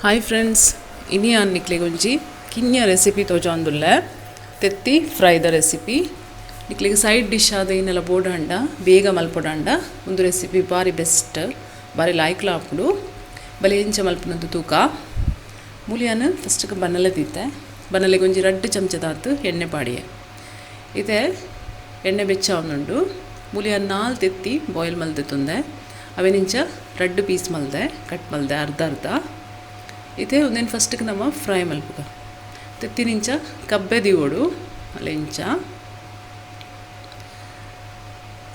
Hi friends इनी निकले Gunji किन्या recipe तोजोंदुल्ल तेत्ती फ्रೈ the recipe निकले सैड डिश आद इन्नेला बोर्ड ಬೇಗ ಮಲ್ಪೊಡಂಡ ಒಂದು ರೆಸಿಪಿ ಬಾರಿ ಬೆಸ್ಟ್ ಬಾರಿ ಲೈಕ್ ಲಾಪುಡು ಬಲೆ ಎಂಚ ಮಲ್ಪನದು ತೂಕ ಮೂಲಿಯಾನ ಫಸ್ಟ್ ಬನ್ನಲೆ ದೀತೆ ಬನ್ನಲೆ ಗೊಂಜಿ 2 ಚಮಚದಾತು ಎಣ್ಣೆ ಪಾಡಿಯೆ ಇದೆ ಎಣ್ಣೆ ಬೆಚ್ಚ ಅವನುಂಡು ಮೂಲಿಯಾನ 4 ತೆತ್ತಿ ಬಾಯ್ಲ್ ಮಲ್ದೆ ತುಂದೆ ಅವೆನಿಂಚ 2 ಪೀಸ್ ಮಲ್ದೆ ಕಟ್ ಮಲ್ದೆ ಅರ್ಧ ಅರ್ಧ इतने उन्देन फस्ट नम फ्रೈ मल्पुग तेत्तिनिंच कब्बे दिवोडु अलेंच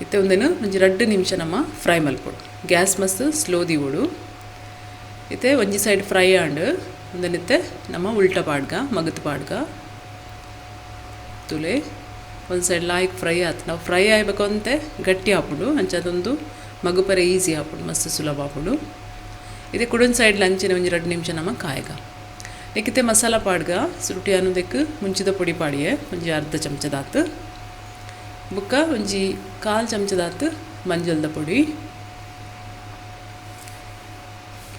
इतने उन्देन ಒಂಜಿ 2 ನಿಮಿಷ नम फ्रೈ मल्पोडु गैस मस्त स्लो दिवोडु इतने ಒಂಜಿ सैड फ्रೈ आंड उन्देन इतने नम उल्टा पाड्ग मगत पाड्ग तुले ಒಂದು ಸೈಡ್ ಲಾಯ್ಕ್ ಫ್ರೈ ಆತು ನಾವು ಫ್ರೈ ಆಗಬೇಕು ಅಂತೆ ಗಟ್ಟಿ ಹಾಪುಡು ಅಂಚದೊಂದು ಮಗುಪರೆ ಈಸಿ ಹಾಪುಡು ಮಸ್ತ್ ಸುಲಭ ಹಾಪುಡು इधे कुडन सैड लंचने ಒಂದು 2 ನಿಮಿಷ नम कायग नेकिते मसाला पाड्ग सुरुटी अनुदेक मुंचिद पोडी पाडिये ಒಂಜಿ ಅರ್ಧ ಚಮಚದಾತು ಬುಕ್ಕ ಒಂಜಿ 1/4 ಚಮಚದಾತು ಮಂಜಲ್ದ ಪೊಡಿ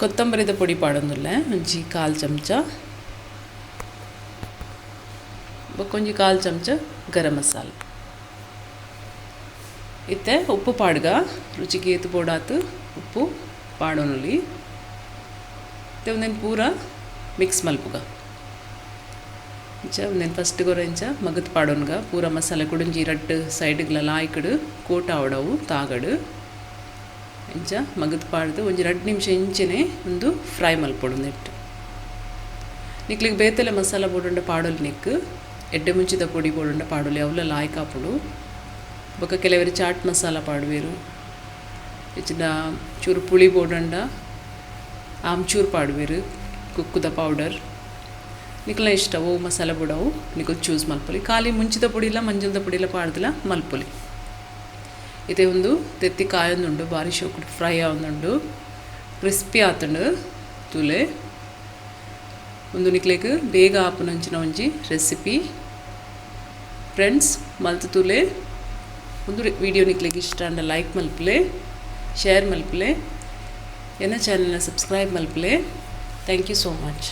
ಕೊತ್ತಂಬರಿದ ಪೊಡಿ ಪಾಡೊಂದುಲ್ಲೆ ಒಂಜಿ 1/4 ಚಮಚ ಬುಕ್ಕ ಒಂಜಿ 1/4 ಚಮಚ ಗರಂ ಮಸಾಲ इत्ते उप्पु पाड्ग रुचिगे एतु पोडातु उप्पु पाडोनुली उन्देन पूरा मिक्स मल्पुग इंच उन्देन फस्ट गोरेंच मगत पाडोनग पूरा मसाला कुडंजी 2 सैड लायकड कोट आवडವು तागड इंच मगत पाड्ದು ಒಂಜಿ 2 ನಿಮಿಷ ಇಂಚನೆ ಒಂದು ಫ್ರೈ ಮಲ್ಪೊಡು ನೆಟ್ ನಿಕ್ಲಿಗೆ ಬೇತಲೆ ಮಸಾಲಾ ಬೋಡುಂಡ ಪಾಡೋಲ್ ನಿಕ್ ಎಡ್ಡೆ ಮುಂಚಿದ ಪೊಡಿ ಬೋಡುಂಡ ಪಾಡೋಲಿ ಅವಲ ಲಾಯ್ಕ ಆಪುಡು ಬೊಕ ಕೆಲವರು ಚಾಟ್ ಮಸಾಲಾ ಪಾಡುವೆರು ಇಚ್ಚಿನ ಚೂರು ಪುಳಿ ಬೋಡುಂಡ आमचूर पाडवेरु कुक्कुद पौडर निकल इष्ट वो मसाला बुड़ाವು निको चूस मल्पली खाली ಮುಂಚಿದ ಪೊಡಿ ಇಲ್ಲ ಮಂಜಲ್ದ ಪೊಡಿ ಇಲ್ಲ ಪಾಡ್ದಿಲ್ಲ ಮಲ್ಪಲಿ ಇದೆ ಒಂದು ತೆತ್ತಿ ಕಾಯೊಂದುಂಡು ಬಾರಿ ಶೋಕುಡು ಫ್ರೈ ಆವೊಂದುಂಡು ಕ್ರಿಸ್ಪಿ ಆತುಂಡು ತುಲೆ ಒಂದು ನಿಕ್ಲೆಗ್ ಬೇಗ ಆಪುನಂಚಿನ ಒಂಜಿ ರೆಸಿಪಿ ಫ್ರೆಂಡ್ಸ್ ಮಲ್ತು ತುಲೆ ಒಂದು ವಿಡಿಯೋ ನಿಕ್ಲೆಗ್ ಇಷ್ಟ ಅಂಡ ಲೈಕ್ ಮಲ್ಪಲೆ ಶೇರ್ ಮಲ್ಪಲೆ चैनल सब्सक्राइब मल्पले थैंक यू सो मच।